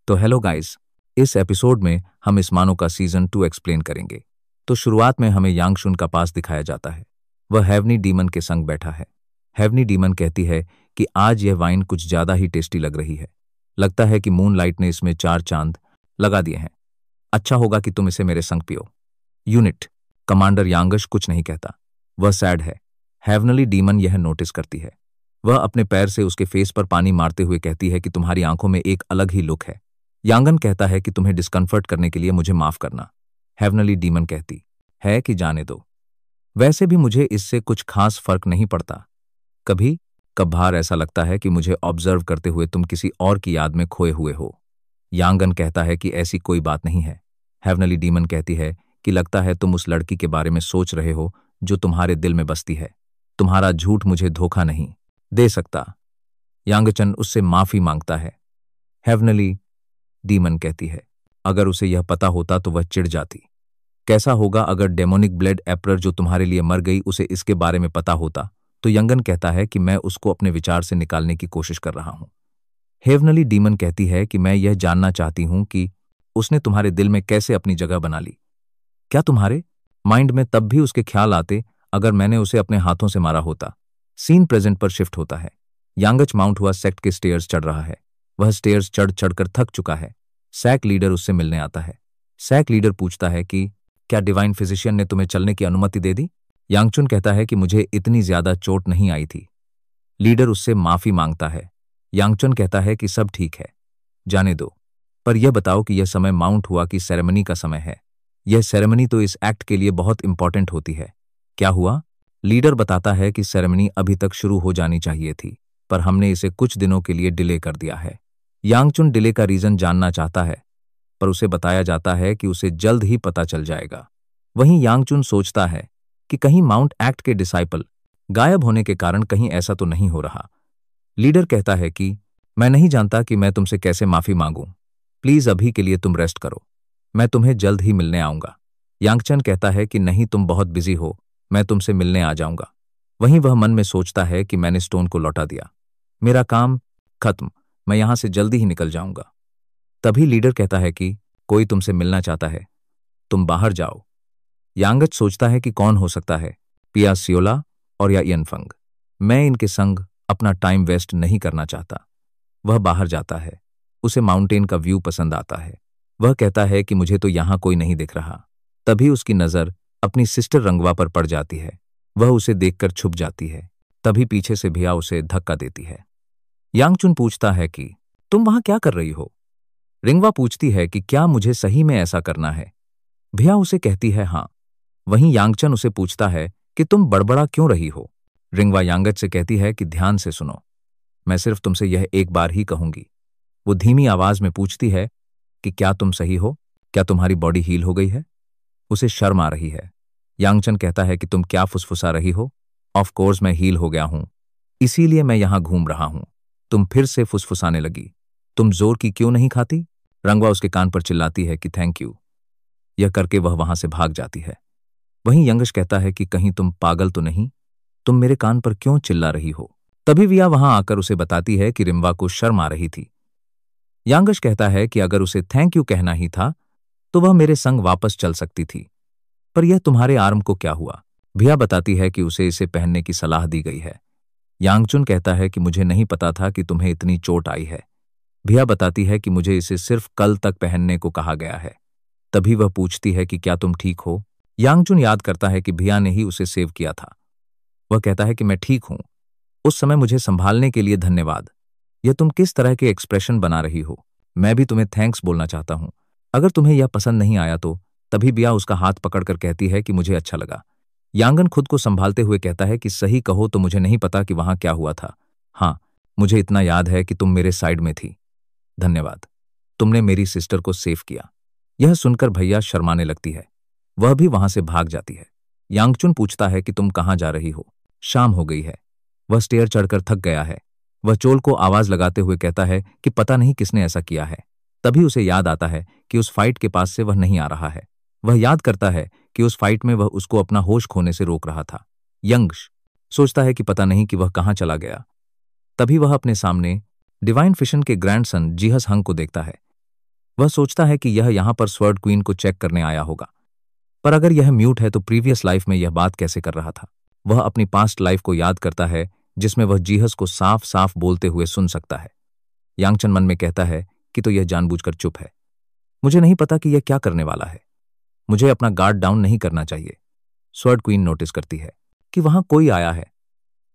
तो hello guys, इस episode में हम इस मानो का सीजन 2 एक्सप्लेन करेंगे। तो शुरुआत में हमें यांगशुन का पास दिखाया जाता है। वह हेवनी डीमन के संग बैठा है। हेवनी डीमन कहती है कि आज यह वाइन कुछ ज्यादा ही टेस्टी लग रही है। लगता है कि मूनलाइट ने इसमें 4 चांद लगा दिए हैं। अच्छा होगा कि तुम इसे मेरे संग पियो। यूनिट कमांडर यांगश कुछ नहीं कहता। वह सैड है। हेवनली डीमन यह नोटिस करती है। वह अपने पैर से उसके फेस पर पानी मारते हुए कहती है कि तुम्हारी आंखों में एक अलग ही लुक है। यांगन कहता है कि तुम्हें डिस्कम्फर्ट करने के लिए मुझे माफ करना। हेवनली डीमन कहती है कि जाने दो, वैसे भी मुझे इससे कुछ खास फर्क नहीं पड़ता। कभी कभार ऐसा लगता है कि मुझे ऑब्जर्व करते हुए तुम किसी और की याद में खोए हुए हो। यांगन कहता है कि ऐसी कोई बात नहीं है। हेवनली डीमन कहती है कि लगता है तुम उस लड़की के बारे में सोच रहे हो जो तुम्हारे दिल में बसती है। तुम्हारा झूठ मुझे धोखा नहीं दे सकता। यांगचन उससे माफी मांगता है। हेवनली डीमन कहती है अगर उसे यह पता होता तो वह चिढ़ जाती। कैसा होगा अगर डेमोनिक ब्लेड एप्रर जो तुम्हारे लिए मर गई उसे इसके बारे में पता होता। तो यंगन कहता है कि मैं उसको अपने विचार से निकालने की कोशिश कर रहा हूं। हेवनली डीमन कहती है कि मैं यह जानना चाहती हूं कि उसने तुम्हारे दिल में कैसे अपनी जगह बना ली। क्या तुम्हारे माइंड में तब भी उसके ख्याल आते अगर मैंने उसे अपने हाथों से मारा होता। सीन प्रेजेंट पर शिफ्ट होता है। यांगच माउंट हुआ सेक्ट के स्टेयर्स चढ़ रहा है। वह स्टेयर्स चढ़ चढ़कर थक चुका है। सैक लीडर उससे मिलने आता है। सैक लीडर पूछता है कि क्या डिवाइन फिजिशियन ने तुम्हें चलने की अनुमति दे दी। यांगचुन कहता है कि मुझे इतनी ज्यादा चोट नहीं आई थी। लीडर उससे माफी मांगता है। यांगचुन कहता है कि सब ठीक है, जाने दो, पर यह बताओ कि यह समय माउंट हुआ कि सेरेमनी का समय है। यह सेरेमनी तो इस एक्ट के लिए बहुत इंपॉर्टेंट होती है। क्या हुआ। लीडर बताता है कि सेरेमनी अभी तक शुरू हो जानी चाहिए थी, पर हमने इसे कुछ दिनों के लिए डिले कर दिया है। यांगचुन डिले का रीजन जानना चाहता है, पर उसे बताया जाता है कि उसे जल्द ही पता चल जाएगा। वहीं यांगचुन सोचता है कि कहीं माउंट एक्ट के डिसाइपल गायब होने के कारण कहीं ऐसा तो नहीं हो रहा। लीडर कहता है कि मैं नहीं जानता कि मैं तुमसे कैसे माफी मांगूं। प्लीज अभी के लिए तुम रेस्ट करो, मैं तुम्हें जल्द ही मिलने आऊंगा। यांगचन कहता है कि नहीं, तुम बहुत बिजी हो, मैं तुमसे मिलने आ जाऊंगा। वहीं वह मन में सोचता है कि मैंने स्टोन को लौटा दिया, मेरा काम खत्म, मैं यहां से जल्दी ही निकल जाऊंगा। तभी लीडर कहता है कि कोई तुमसे मिलना चाहता है, तुम बाहर जाओ। यांगच सोचता है कि कौन हो सकता है, पिया सियोला और या इयनफंग। मैं इनके संग अपना टाइम वेस्ट नहीं करना चाहता। वह बाहर जाता है। उसे माउंटेन का व्यू पसंद आता है। वह कहता है कि मुझे तो यहां कोई नहीं दिख रहा। तभी उसकी नजर अपनी सिस्टर रंगवा पर पड़ जाती है। वह उसे देखकर छुप जाती है। तभी पीछे से भिया उसे धक्का देती है। यांगचुन पूछता है कि तुम वहां क्या कर रही हो। रिंगवा पूछती है कि क्या मुझे सही में ऐसा करना है। भिया उसे कहती है हाँ। वहीं यांगचन उसे पूछता है कि तुम बड़बड़ा क्यों रही हो। रिंगवा यांगच से कहती है कि ध्यान से सुनो, मैं सिर्फ तुमसे यह एक बार ही कहूंगी। वो धीमी आवाज में पूछती है कि क्या तुम सही हो, क्या तुम्हारी बॉडी हील हो गई है। उसे शर्म आ रही है। यांगचन कहता है कि तुम क्या फुसफुसा रही हो। ऑफ कोर्स मैं हील हो गया हूं, इसीलिए मैं यहां घूम रहा हूं। तुम फिर से फुसफुसाने लगी, तुम जोर की क्यों नहीं खाती। रंगवा उसके कान पर चिल्लाती है कि थैंक यू। यह करके वह वहां से भाग जाती है। वहीं यंगश कहता है कि कहीं तुम पागल तो नहीं, तुम मेरे कान पर क्यों चिल्ला रही हो। तभी विया वहां आकर उसे बताती है कि रिम्वा को शर्म आ रही थी। यांगश कहता है कि अगर उसे थैंक यू कहना ही था तो वह मेरे संग वापस चल सकती थी, पर यह तुम्हारे आर्म को क्या हुआ। भिया बताती है कि उसे इसे पहनने की सलाह दी गई है। यांगचुन कहता है कि मुझे नहीं पता था कि तुम्हें इतनी चोट आई है। भिया बताती है कि मुझे इसे सिर्फ कल तक पहनने को कहा गया है। तभी वह पूछती है कि क्या तुम ठीक हो। यांगचुन याद करता है कि भिया ने ही उसे सेव किया था। वह कहता है कि मैं ठीक हूं, उस समय मुझे संभालने के लिए धन्यवाद। यह तुम किस तरह के एक्सप्रेशन बना रही हो, मैं भी तुम्हें थैंक्स बोलना चाहता हूं। अगर तुम्हें यह पसंद नहीं आया तो। तभी बिया उसका हाथ पकड़कर कहती है कि मुझे अच्छा लगा। यांगन खुद को संभालते हुए कहता है कि सही कहो तो मुझे नहीं पता कि वहां क्या हुआ था। हाँ, मुझे इतना याद है कि तुम मेरे साइड में थी। धन्यवाद, तुमने मेरी सिस्टर को सेव किया। यह सुनकर भैया शर्माने लगती है। वह भी वहां से भाग जाती है। यांगचुन पूछता है कि तुम कहां जा रही हो। शाम हो गई है। वह स्टेयर चढ़कर थक गया है। वह चोल को आवाज लगाते हुए कहता है कि पता नहीं किसने ऐसा किया है। तभी उसे याद आता है कि उस फाइट के पास से वह नहीं आ रहा है। वह याद करता है कि उस फाइट में वह उसको अपना होश खोने से रोक रहा था। यंग्श सोचता है कि पता नहीं कि वह कहां चला गया। तभी वह अपने सामने डिवाइन फिशन के ग्रैंडसन जीहस हंग को देखता है। वह सोचता है कि यह यहाँ पर स्वर्ड क्वीन को चेक करने आया होगा, पर अगर यह म्यूट है तो प्रीवियस लाइफ में यह बात कैसे कर रहा था। वह अपनी पास्ट लाइफ को याद करता है जिसमें वह जीहस को साफ साफ बोलते हुए सुन सकता है। यांगचन मन में कहता है कि तो यह जानबूझकर चुप है। मुझे नहीं पता कि यह क्या करने वाला है। मुझे अपना गार्ड डाउन नहीं करना चाहिए। स्वर्ड क्वीन नोटिस करती है कि वहां कोई आया है।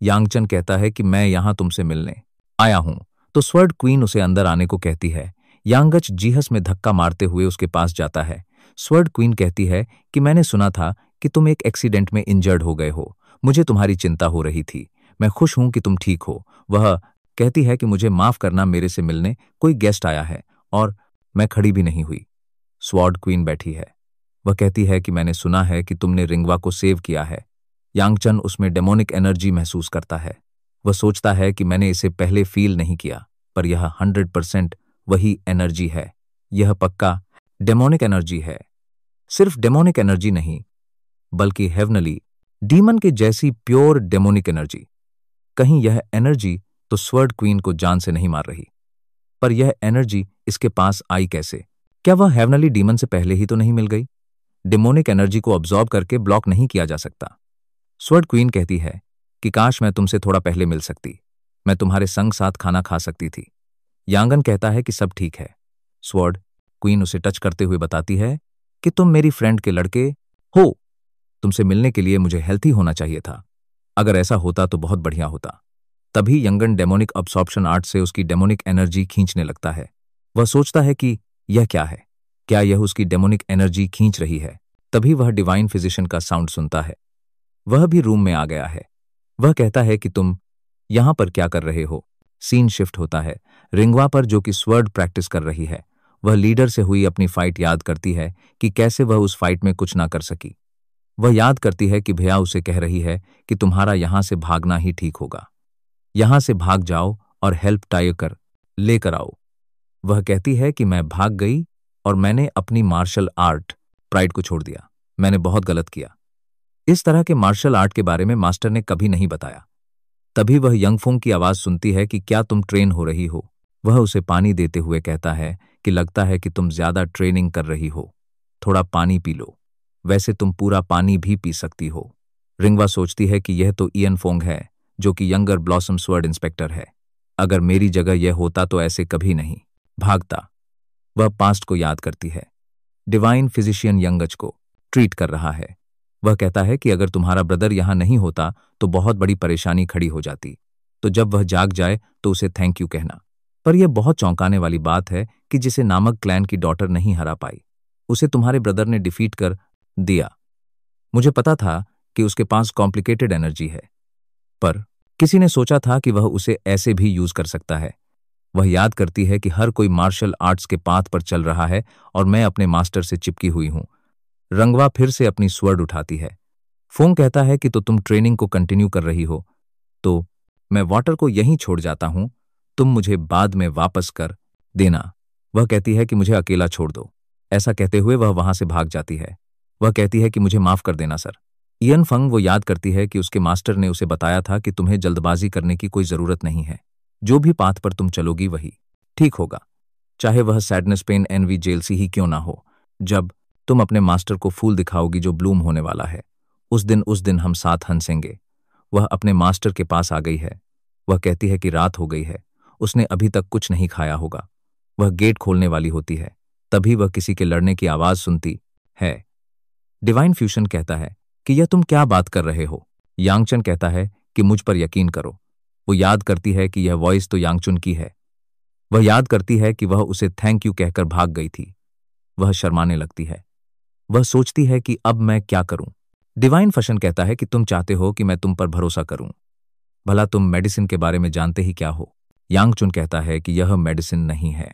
यांगचन कहता है कि मैं यहां तुमसे मिलने आया हूं, तो स्वर्ड क्वीन उसे अंदर आने को कहती है। यांगच जीहस में धक्का मारते हुए उसके पास जाता है। स्वर्ड क्वीन कहती है कि मैंने सुना था कि तुम एक एक्सीडेंट में इंजर्ड हो गए हो। मुझे तुम्हारी चिंता हो रही थी। मैं खुश हूं कि तुम ठीक हो। वह कहती है कि मुझे माफ करना, मेरे से मिलने कोई गेस्ट आया है और मैं खड़ी भी नहीं हुई। स्वॉर्ड क्वीन बैठी है। वह कहती है कि मैंने सुना है कि तुमने रिंगवा को सेव किया है। यांगचन उसमें डेमोनिक एनर्जी महसूस करता है। वह सोचता है कि मैंने इसे पहले फील नहीं किया, पर यह 100% वही एनर्जी है। यह पक्का डेमोनिक एनर्जी है। सिर्फ डेमोनिक एनर्जी नहीं, बल्कि हेवनली डीमन के जैसी प्योर डेमोनिक एनर्जी। कहीं यह एनर्जी तो स्वर्ड क्वीन को जान से नहीं मार रही, पर यह एनर्जी इसके पास आई कैसे? क्या वह हेवनली डीमन से पहले ही तो नहीं मिल गई? डेमोनिक एनर्जी को अब्सॉर्ब करके ब्लॉक नहीं किया जा सकता। स्वर्ड क्वीन कहती है कि काश मैं तुमसे थोड़ा पहले मिल सकती। मैं तुम्हारे संग साथ खाना खा सकती थी। यांगन कहता है कि सब ठीक है। स्वर्ड क्वीन उसे टच करते हुए बताती है कि तुम मेरी फ्रेंड के लड़के हो। तुमसे मिलने के लिए मुझे हेल्थी होना चाहिए था। अगर ऐसा होता तो बहुत बढ़िया होता। तभी यंगन डेमोनिक अब्सॉर्प्शन आर्ट से उसकी डेमोनिक एनर्जी खींचने लगता है। वह सोचता है कि यह क्या है? क्या यह उसकी डेमोनिक एनर्जी खींच रही है? तभी वह डिवाइन फिजिशियन का साउंड सुनता है। वह भी रूम में आ गया है। वह कहता है कि तुम यहां पर क्या कर रहे हो? सीन शिफ्ट होता है रिंगवा पर, जो कि स्वर्ड प्रैक्टिस कर रही है। वह लीडर से हुई अपनी फाइट याद करती है कि कैसे वह उस फाइट में कुछ ना कर सकी। वह याद करती है कि भैया उसे कह रही है कि तुम्हारा यहां से भागना ही ठीक होगा। यहां से भाग जाओ और हेल्प टाइकर लेकर आओ। वह कहती है कि मैं भाग गई और मैंने अपनी मार्शल आर्ट प्राइड को छोड़ दिया। मैंने बहुत गलत किया। इस तरह के मार्शल आर्ट के बारे में मास्टर ने कभी नहीं बताया। तभी वह यंगफोंग की आवाज सुनती है कि क्या तुम ट्रेन हो रही हो? वह उसे पानी देते हुए कहता है कि लगता है कि तुम ज्यादा ट्रेनिंग कर रही हो। थोड़ा पानी पी लो। वैसे तुम पूरा पानी भी पी सकती हो। रिंगवा सोचती है कि यह तो इयन फोंग है, जो कि यंगर ब्लॉसम स्वर्ड इंस्पेक्टर है। अगर मेरी जगह यह होता तो ऐसे कभी नहीं भागता। वह पास्ट को याद करती है। डिवाइन फिजिशियन यंगच को ट्रीट कर रहा है। वह कहता है कि अगर तुम्हारा ब्रदर यहां नहीं होता तो बहुत बड़ी परेशानी खड़ी हो जाती। तो जब वह जाग जाए तो उसे थैंक यू कहना। पर यह बहुत चौंकाने वाली बात है कि जिसे नामक क्लैन की डॉटर नहीं हरा पाई, उसे तुम्हारे ब्रदर ने डिफीट कर दिया। मुझे पता था कि उसके पास कॉम्प्लिकेटेड एनर्जी है, पर किसी ने सोचा था कि वह उसे ऐसे भी यूज कर सकता है। वह याद करती है कि हर कोई मार्शल आर्ट्स के पाथ पर चल रहा है और मैं अपने मास्टर से चिपकी हुई हूं। रंगवा फिर से अपनी स्वर्ड उठाती है। फोंग कहता है कि तो तुम ट्रेनिंग को कंटिन्यू कर रही हो, तो मैं वाटर को यहीं छोड़ जाता हूं। तुम मुझे बाद में वापस कर देना। वह कहती है कि मुझे अकेला छोड़ दो। ऐसा कहते हुए वह वहां से भाग जाती है। वह कहती है कि मुझे माफ कर देना सर। इयन फंग वो याद करती है कि उसके मास्टर ने उसे बताया था कि तुम्हें जल्दबाजी करने की कोई जरूरत नहीं है। जो भी पाथ पर तुम चलोगी वही ठीक होगा, चाहे वह सैडनेस, पेन, एनवी, जेलसी ही क्यों ना हो। जब तुम अपने मास्टर को फूल दिखाओगी जो ब्लूम होने वाला है, उस दिन हम साथ हंसेंगे। वह अपने मास्टर के पास आ गई है। वह कहती है कि रात हो गई है। उसने अभी तक कुछ नहीं खाया होगा। वह गेट खोलने वाली होती है। तभी वह किसी के लड़ने की आवाज सुनती है। डिवाइन फ्यूशन कहता है कि यह तुम क्या बात कर रहे हो? यांगचन कहता है कि मुझ पर यकीन करो। वो याद करती है कि यह वॉइस तो यांगचुन की है। वह याद करती है कि वह उसे थैंक यू कहकर भाग गई थी। वह शर्माने लगती है। वह सोचती है कि अब मैं क्या करूं? डिवाइन फशन कहता है कि तुम चाहते हो कि मैं तुम पर भरोसा करूं। भला तुम मेडिसिन के बारे में जानते ही क्या हो? यांगचुन कहता है कि यह मेडिसिन नहीं है।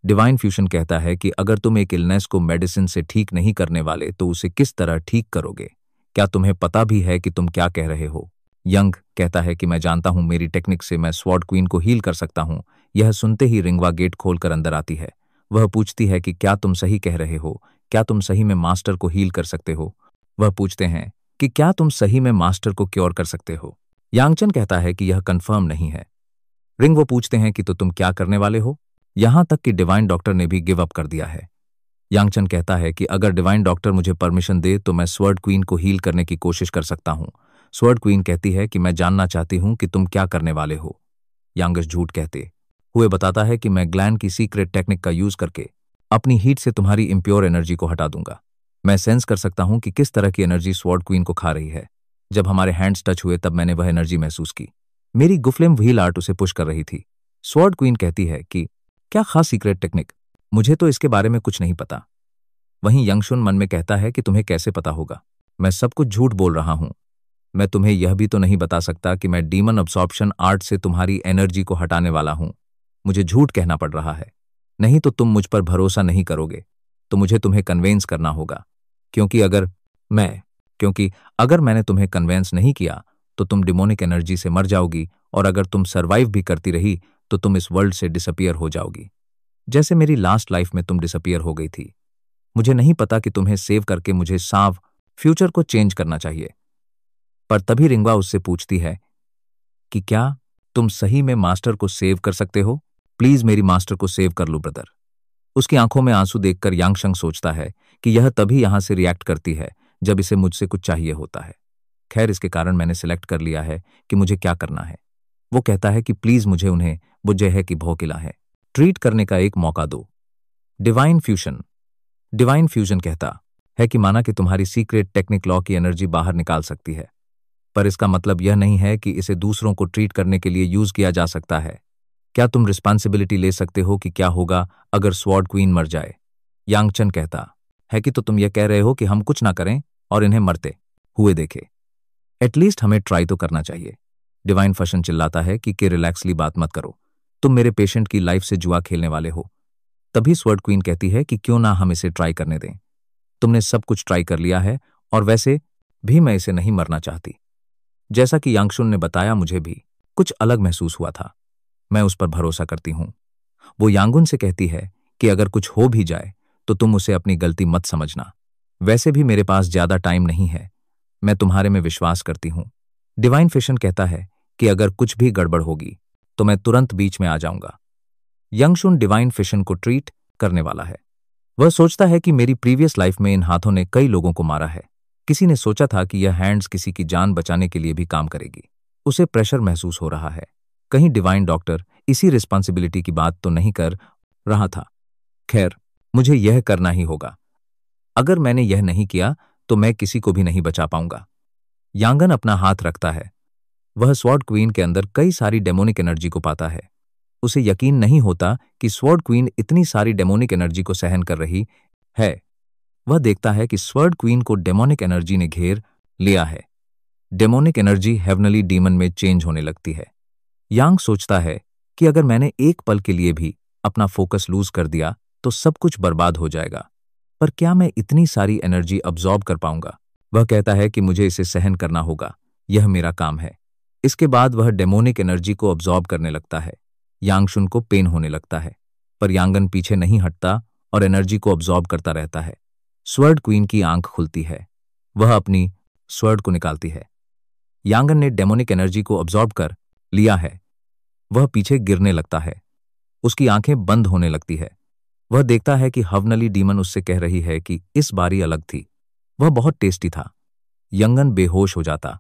डिवाइन फ्यूशन कहता है कि अगर तुम एक इलनेस को मेडिसिन से ठीक नहीं करने वाले तो उसे किस तरह ठीक करोगे? क्या तुम्हें पता भी है कि तुम क्या कह रहे हो? यंग कहता है कि मैं जानता हूं, मेरी टेक्निक से मैं स्वॉर्ड क्वीन को हील कर सकता हूं। यह सुनते ही रिंगवा गेट खोलकर अंदर आती है। वह पूछती है कि क्या तुम सही कह रहे हो? क्या तुम सही में मास्टर को हील कर सकते हो? वह पूछते हैं कि क्या तुम सही में मास्टर को क्योर कर सकते हो? यांगचन कहता है कि यह कंफर्म नहीं है। रिंग वो पूछते हैं कि तो तुम क्या करने वाले हो? यहां तक कि डिवाइन डॉक्टर ने भी गिव अप कर दिया है। यांगचन कहता है कि अगर डिवाइन डॉक्टर मुझे परमिशन दे तो मैं स्वर्ड क्वीन को हील करने की कोशिश कर सकता हूं। स्वर्ड क्वीन कहती है कि मैं जानना चाहती हूं कि तुम क्या करने वाले हो। यांगस झूठ कहते हुए बताता है कि मैं ग्लैन की सीक्रेट टेक्निक का यूज करके अपनी हीट से तुम्हारी इम्प्योर एनर्जी को हटा दूंगा। मैं सेंस कर सकता हूं कि किस तरह की एनर्जी स्वॉर्ड क्वीन को खा रही है। जब हमारे हैंड्स टच हुए तब मैंने वह एनर्जी महसूस की। मेरी गुफ्लेम व्हील आर्ट उसे पुश कर रही थी। स्वॉर्ड क्वीन कहती है कि क्या खास सीक्रेट टेक्निक? मुझे तो इसके बारे में कुछ नहीं पता। वहीं यंगशुन मन में कहता है कि तुम्हें कैसे पता होगा? मैं सब कुछ झूठ बोल रहा हूं। मैं तुम्हें यह भी तो नहीं बता सकता कि मैं डीमन अब्सॉर्प्शन आर्ट से तुम्हारी एनर्जी को हटाने वाला हूं। मुझे झूठ कहना पड़ रहा है, नहीं तो तुम मुझ पर भरोसा नहीं करोगे। तो मुझे तुम्हें कन्वेंस करना होगा, क्योंकि अगर मैंने तुम्हें कन्वेंस नहीं किया तो तुम डिमोनिक एनर्जी से मर जाओगी, और अगर तुम सर्वाइव भी करती रही तो तुम इस वर्ल्ड से डिसअपियर हो जाओगी, जैसे मेरी लास्ट लाइफ में तुम डिसअपियर हो गई थी। मुझे नहीं पता कि तुम्हें सेव करके मुझे साफ फ्यूचर को चेंज करना चाहिए। पर तभी रिंगवा उससे पूछती है कि क्या तुम सही में मास्टर को सेव कर सकते हो? प्लीज मेरी मास्टर को सेव कर लो ब्रदर। उसकी आंखों में आंसू देखकर यांगशंग सोचता है कि यह तभी यहां से रिएक्ट करती है जब इसे मुझसे कुछ चाहिए होता है। खैर, इसके कारण मैंने सिलेक्ट कर लिया है कि मुझे क्या करना है। वो कहता है कि प्लीज मुझे उन्हें बुझे है कि भौकिला है ट्रीट करने का एक मौका दो। डिवाइन फ्यूजन कहता है कि माना कि तुम्हारी सीक्रेट टेक्निक लॉ की एनर्जी बाहर निकाल सकती है, पर इसका मतलब यह नहीं है कि इसे दूसरों को ट्रीट करने के लिए यूज किया जा सकता है। क्या तुम रिस्पॉन्सिबिलिटी ले सकते हो कि क्या होगा अगर स्वॉर्ड क्वीन मर जाए? यांगचन कहता है कि तो तुम यह कह रहे हो कि हम कुछ ना करें और इन्हें मरते हुए देखे? एटलीस्ट हमें ट्राई तो करना चाहिए। डिवाइन फशन चिल्लाता है कि रिलैक्सली बात मत करो, तुम मेरे पेशेंट की लाइफ से जुआ खेलने वाले हो। तभी स्वॉर्ड क्वीन कहती है कि क्यों ना हम इसे ट्राई करने दें। तुमने सब कुछ ट्राई कर लिया है, और वैसे भी मैं इसे नहीं मरना चाहती। जैसा कि यांगशुन ने बताया, मुझे भी कुछ अलग महसूस हुआ था। मैं उस पर भरोसा करती हूं। वो यांगुन से कहती है कि अगर कुछ हो भी जाए तो तुम उसे अपनी गलती मत समझना। वैसे भी मेरे पास ज्यादा टाइम नहीं है। मैं तुम्हारे में विश्वास करती हूं। डिवाइन फिशन कहता है कि अगर कुछ भी गड़बड़ होगी तो मैं तुरंत बीच में आ जाऊंगा। यंगशुन डिवाइन फिशन को ट्रीट करने वाला है। वह सोचता है कि मेरी प्रीवियस लाइफ में इन हाथों ने कई लोगों को मारा है। किसी ने सोचा था कि यह हैंड्स किसी की जान बचाने के लिए भी काम करेगी। उसे प्रेशर महसूस हो रहा है। कहीं डिवाइन डॉक्टर इसी रिस्पॉन्सिबिलिटी की बात तो नहीं कर रहा था। खैर, मुझे यह करना ही होगा। अगर मैंने यह नहीं किया तो मैं किसी को भी नहीं बचा पाऊंगा। यांगन अपना हाथ रखता है। वह स्वॉर्ड क्वीन के अंदर कई सारी डेमोनिक एनर्जी को पाता है। उसे यकीन नहीं होता कि स्वॉर्ड क्वीन इतनी सारी डेमोनिक एनर्जी को सहन कर रही है। वह देखता है कि स्वॉर्ड क्वीन को डेमोनिक एनर्जी ने घेर लिया है। डेमोनिक एनर्जी हेवनली डीमन में चेंज होने लगती है। यांग सोचता है कि अगर मैंने एक पल के लिए भी अपना फोकस लूज कर दिया तो सब कुछ बर्बाद हो जाएगा। पर क्या मैं इतनी सारी एनर्जी अब्सॉर्ब कर पाऊंगा? वह कहता है कि मुझे इसे सहन करना होगा, यह मेरा काम है। इसके बाद वह डेमोनिक एनर्जी को अब्सॉर्ब करने लगता है। यांगशुन को पेन होने लगता है, पर यांगन पीछे नहीं हटता और एनर्जी को अब्सॉर्ब करता रहता है। स्वॉर्ड क्वीन की आंख खुलती है। वह अपनी स्वॉर्ड को निकालती है। यांगन ने डेमोनिक एनर्जी को अब्सॉर्ब कर लिया है। वह पीछे गिरने लगता है। उसकी आंखें बंद होने लगती है। वह देखता है कि हवनली डीमन उससे कह रही है कि इस बारी अलग थी। वह बहुत टेस्टी था। यंगन बेहोश हो जाता